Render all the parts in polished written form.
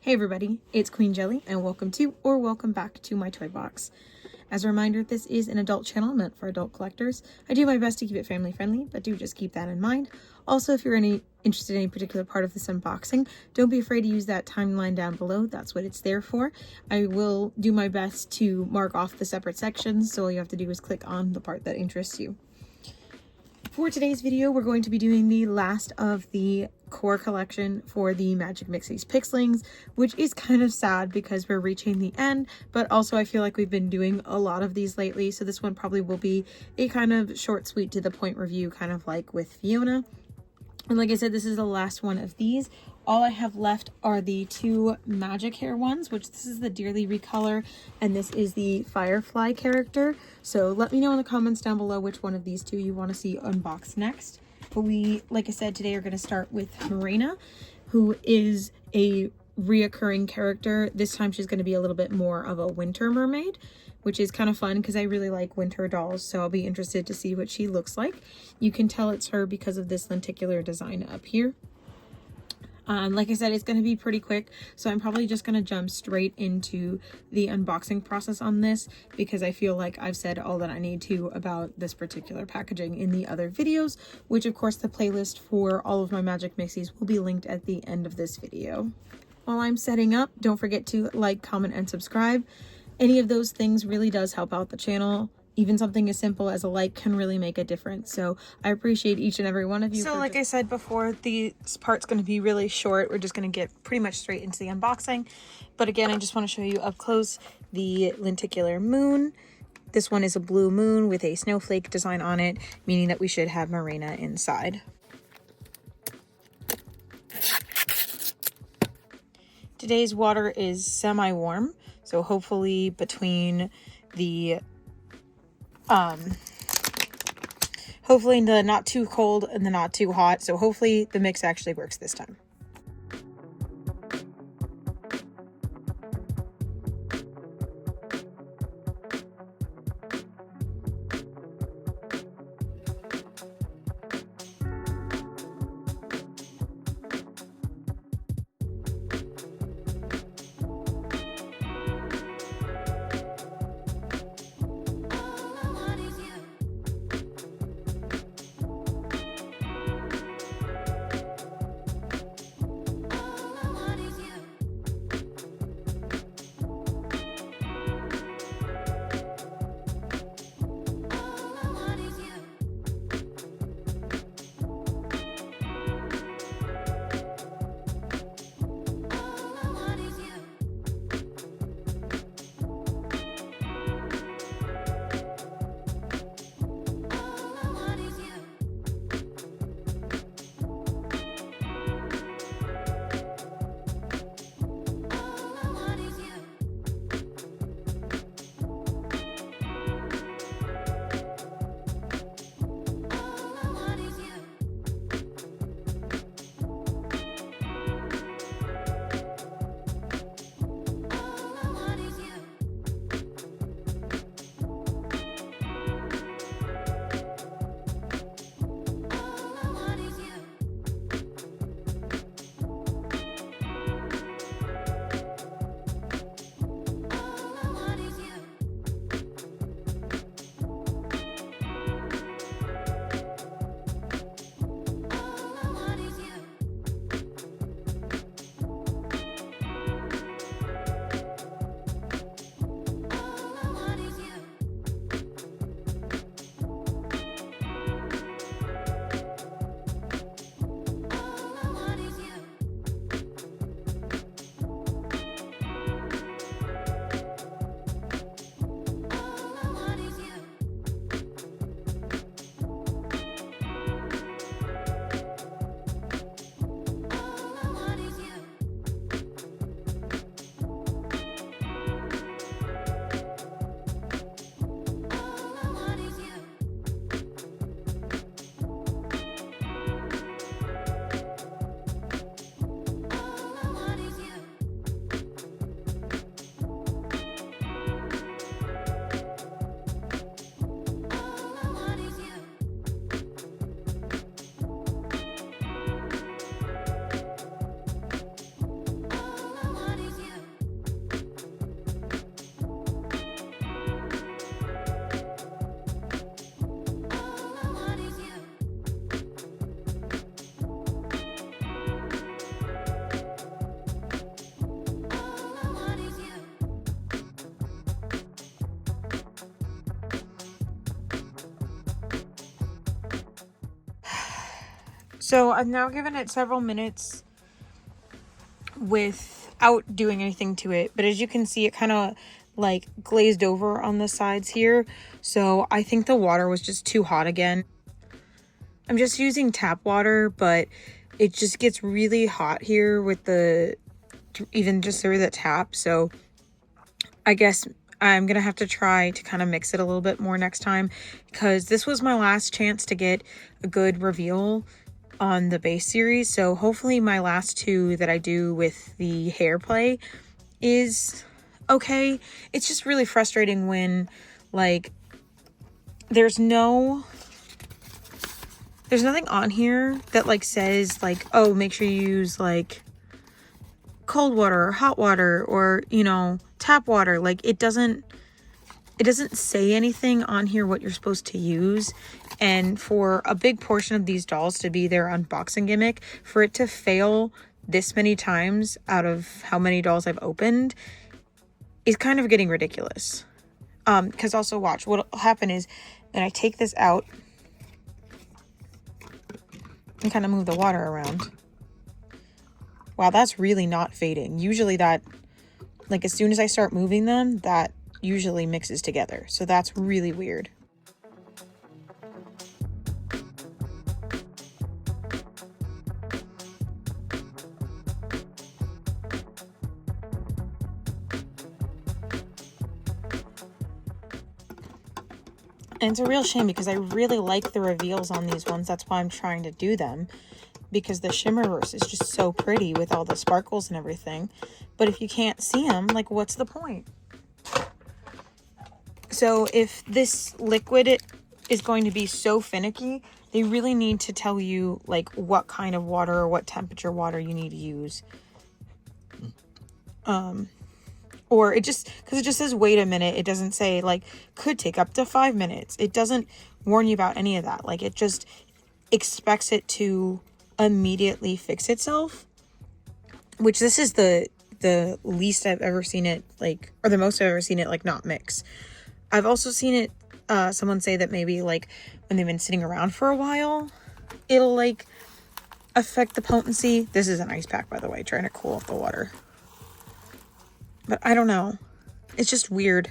Hey everybody, it's Queen Jelly and welcome to or welcome back to my toy box. As a reminder, this is an adult channel meant for adult collectors. I do my best to keep it family friendly, but do just keep that in mind. Also, if you're interested in any particular part of this unboxing, don't be afraid to use that timeline down below. That's what it's there for. I will do my best to mark off the separate sections, so all you have to do is click on the part that interests you. For today's video, we're going to be doing the last of the core collection for the Magic Mixies Pixlings, which is kind of sad because we're reaching the end, but also I feel like we've been doing a lot of these lately, so this one probably will be a kind of short, sweet, to the point review, kind of like with Fiona. And like I said, this is the last one of these. All I have left are the two magic hair ones, which this is the Dearly Recolor and this is the Firefly character. So let me know in the comments down below which one of these two you want to see unboxed next. But we, like I said, today are going to start with Marena, who is a reoccurring character. This time she's going to be a little bit more of a winter mermaid, which is kind of fun because I really like winter dolls, so I'll be interested to see what she looks like. You can tell it's her because of this lenticular design up here. Like I said, it's going to be pretty quick, so I'm probably just going to jump straight into the unboxing process on this because I feel like I've said all that I need to about this particular packaging in the other videos, which of course the playlist for all of my Magic Mixies will be linked at the end of this video. While I'm setting up, don't forget to like, comment, and subscribe. Any of those things really does help out the channel. Even something as simple as a like can really make a difference. So I appreciate each and every one of you. So like I said before, this part's going to be really short. We're just going to get pretty much straight into the unboxing. But again, I just want to show you up close the lenticular moon. This one is a blue moon with a snowflake design on it, meaning that we should have Marena inside. Today's water is semi-warm, so hopefully between the hopefully the not too cold and the not too hot, so hopefully the mix actually works this time. So I've now given it several minutes without doing anything to it, but as you can see, it kind of like glazed over on the sides here. So I think the water was just too hot again. I'm just using tap water, but it just gets really hot here with the, even just through the tap. So I guess I'm gonna have to try to kind of mix it a little bit more next time, because this was my last chance to get a good reveal on the base series. So hopefully my last two that I do with the hair play is okay. It's just really frustrating when like there's nothing on here that like says like, oh, make sure you use like cold water or hot water or, you know, tap water. Like it doesn't say anything on here what you're supposed to use. And for a big portion of these dolls to be their unboxing gimmick, for it to fail this many times out of how many dolls I've opened is kind of getting ridiculous. Because also watch, what'll happen is when I take this out and kind of move the water around. Wow, that's really not fading. Usually that, like as soon as I start moving them, that usually mixes together. So that's really weird. And it's a real shame because I really like the reveals on these ones. That's why I'm trying to do them, because the Shimmerverse is just so pretty with all the sparkles and everything. But if you can't see them, like what's the point? So if this liquid is going to be so finicky, they really need to tell you like what kind of water or what temperature water you need to use. Or it just, because it just says wait a minute, it doesn't say like could take up to 5 minutes. It doesn't warn you about any of that. Like it just expects it to immediately fix itself, which this is the least I've ever seen it like, or the most I've ever seen it like not mix. I've also seen it someone say that maybe like when they've been sitting around for a while, it'll like affect the potency. This is an ice pack, by the way, trying to cool off the water. But I don't know. It's just weird.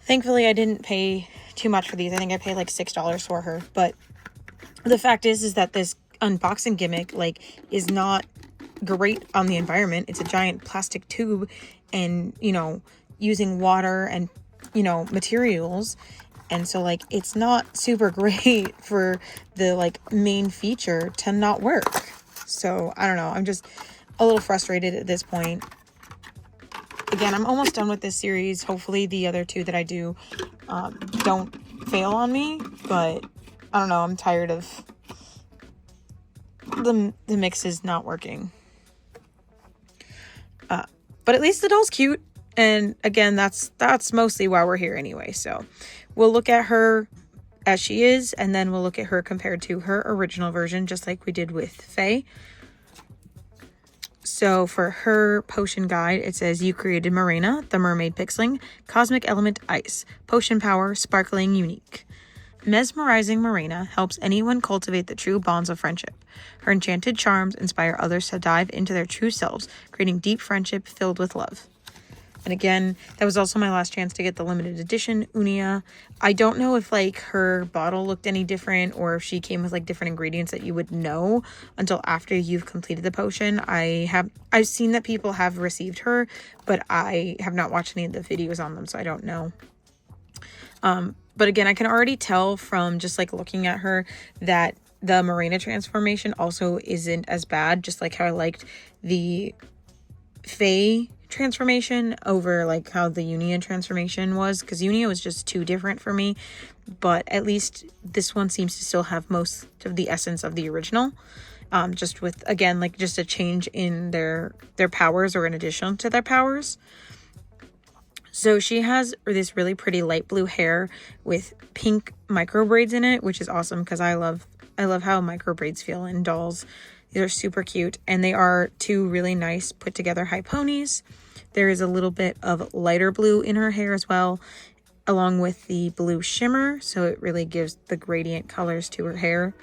Thankfully, I didn't pay too much for these. I think I paid like $6 for her. But the fact is that this unboxing gimmick like is not great on the environment. It's a giant plastic tube and, you know, using water and, you know, materials. And so like it's not super great for the like main feature to not work. So I don't know. I'm just a little frustrated at this point. Again, I'm almost done with this series. Hopefully the other two that I do don't fail on me, but I don't know. I'm tired of the mixes not working. But at least the doll's cute. And again, that's mostly why we're here anyway. So we'll look at her as she is, and then we'll look at her compared to her original version, just like we did with Faye. So for her potion guide, it says you created Marena, the mermaid pixling, cosmic element ice, potion power, sparkling, unique. Mesmerizing Marena helps anyone cultivate the true bonds of friendship. Her enchanted charms inspire others to dive into their true selves, creating deep friendship filled with love. And again, that was also my last chance to get the limited edition Unia. I don't know if like her bottle looked any different or if she came with like different ingredients that you would know until after you've completed the potion. I've seen that people have received her, but I have not watched any of the videos on them, so I don't know. But again, I can already tell from just like looking at her that the Marena transformation also isn't as bad, just like how I liked the Faye transformation over like how the Unia transformation was, because Unia was just too different for me. But at least this one seems to still have most of the essence of the original, just with again like just a change in their powers or in addition to their powers. So she has this really pretty light blue hair with pink micro braids in it, which is awesome because I love how micro braids feel in dolls. These are super cute, and they are two really nice put together high ponies. There is a little bit of lighter blue in her hair as well, along with the blue shimmer, so it really gives the gradient colors to her hair.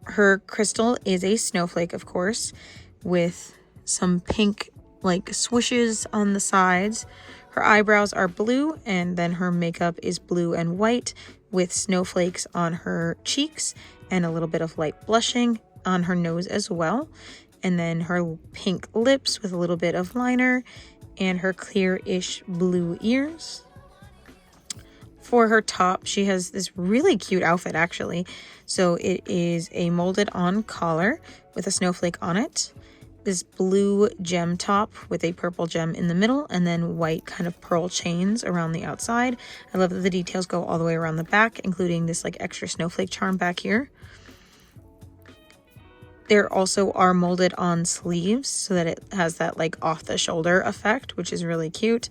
Her crystal is a snowflake, of course, with some pink like swooshes on the sides. Her eyebrows are blue, and then her makeup is blue and white with snowflakes on her cheeks and a little bit of light blushing on her nose as well. And then her pink lips with a little bit of liner and her clear-ish blue ears. For her top, she has this really cute outfit actually. So it is a molded on collar with a snowflake on it. This blue gem top with a purple gem in the middle, and then white kind of pearl chains around the outside. I love that the details go all the way around the back, including this like extra snowflake charm back here. There also are molded on sleeves so that it has that like off the shoulder effect, which is really cute.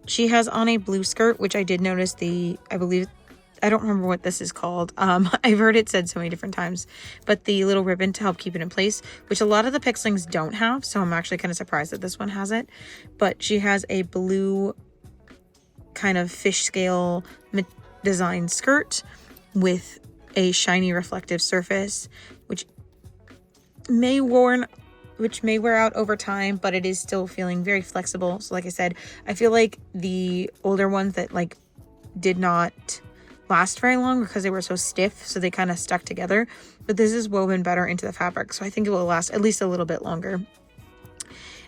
She has on a blue skirt, which I did notice I don't remember what this is called. I've heard it said so many different times, but the little ribbon to help keep it in place, which a lot of the Pixlings don't have. So I'm actually kind of surprised that this one has it, but she has a blue kind of fish scale design skirt with a shiny reflective surface, which may wear out over time, but it is still feeling very flexible. So like I said, I feel like the older ones that like did not last very long because they were so stiff, so they kind of stuck together, but this is woven better into the fabric, so I think it will last at least a little bit longer.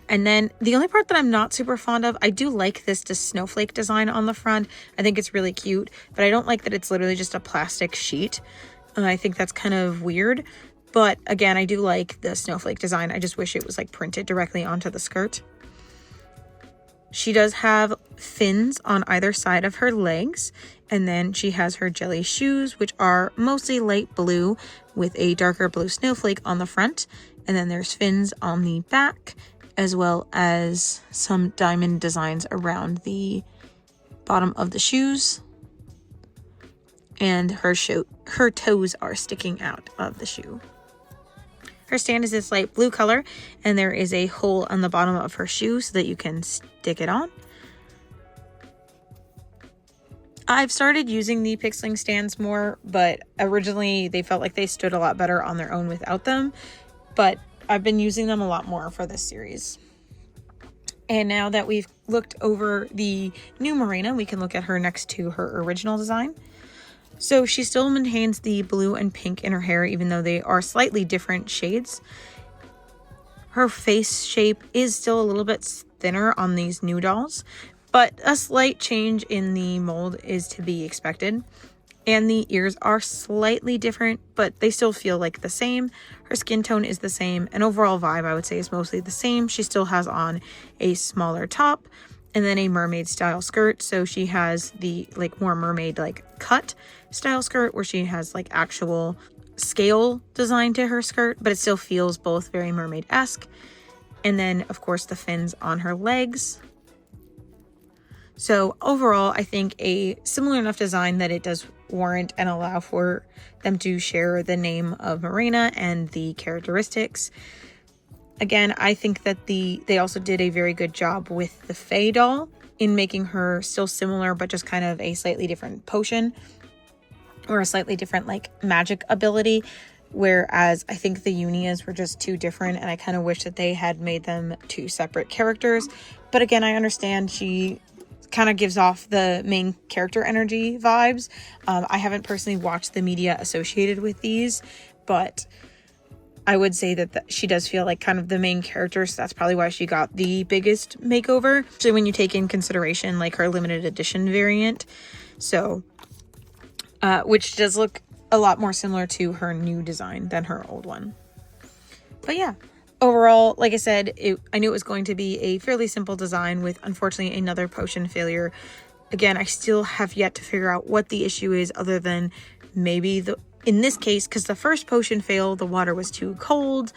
And then the only part that I'm not super fond of, I do like this snowflake design on the front. I think it's really cute, but I don't like that it's literally just a plastic sheet. I think that's kind of weird. But again, I do like the snowflake design. I just wish it was like printed directly onto the skirt. She does have fins on either side of her legs. And then she has her jelly shoes, which are mostly light blue with a darker blue snowflake on the front. And then there's fins on the back, as well as some diamond designs around the bottom of the shoes. And her toes are sticking out of the shoe. Her stand is this light blue color, and there is a hole on the bottom of her shoe so that you can stick it on. I've started using the Pixling stands more, but originally they felt like they stood a lot better on their own without them. But I've been using them a lot more for this series. And now that we've looked over the new Marena, we can look at her next to her original design. So she still maintains the blue and pink in her hair, even though they are slightly different shades. Her face shape is still a little bit thinner on these new dolls, but a slight change in the mold is to be expected. And the ears are slightly different, but they still feel like the same. Her skin tone is the same, and overall vibe I would say is mostly the same. She still has on a smaller top and then a mermaid style skirt. So she has the like more mermaid like cut style skirt where she has like actual scale design to her skirt, but it still feels both very mermaid-esque. And then of course the fins on her legs. So overall, I think a similar enough design that it does warrant and allow for them to share the name of Marena and the characteristics. Again, I think that they also did a very good job with the Fae doll in making her still similar, but just kind of a slightly different potion or a slightly different like magic ability. Whereas I think the Unias were just too different, and I kind of wish that they had made them two separate characters. But again, I understand she kind of gives off the main character energy vibes. I haven't personally watched the media associated with these, but I would say that she does feel like kind of the main character, so that's probably why she got the biggest makeover. So when you take in consideration like her limited edition variant, so which does look a lot more similar to her new design than her old one. But yeah, overall, like I said, I knew it was going to be a fairly simple design with, unfortunately, another potion failure. Again, I still have yet to figure out what the issue is, other than maybe in this case, because the first potion fail, the water was too cold.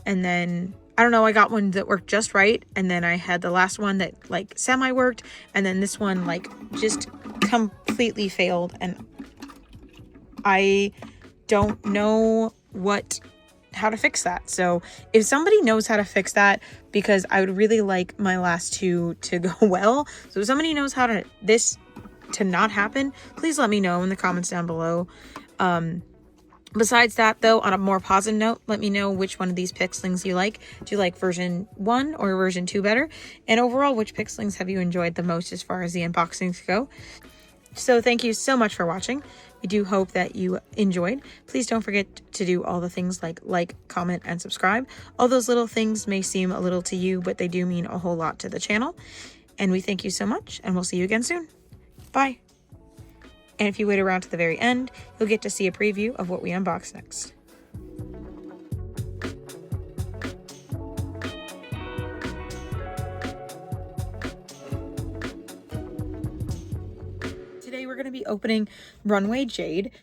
And then, I don't know, I got one that worked just right. And then I had the last one that like semi-worked. And then this one like just completely failed. And I don't know how to fix that. So if somebody knows how to fix that, because I would really like my last two to go well. So if somebody knows how to not happen, please let me know in the comments down below. Besides that, though, on a more positive note, let me know which one of these Pixlings you like. Do you like version 1 or version 2 better? And overall, which Pixlings have you enjoyed the most as far as the unboxings go? So thank you so much for watching. We do hope that you enjoyed. Please don't forget to do all the things like, comment, and subscribe. All those little things may seem a little to you, but they do mean a whole lot to the channel. And we thank you so much, and we'll see you again soon. Bye. And if you wait around to the very end, you'll get to see a preview of what we unbox next. Today we're going to be opening Runway Jade.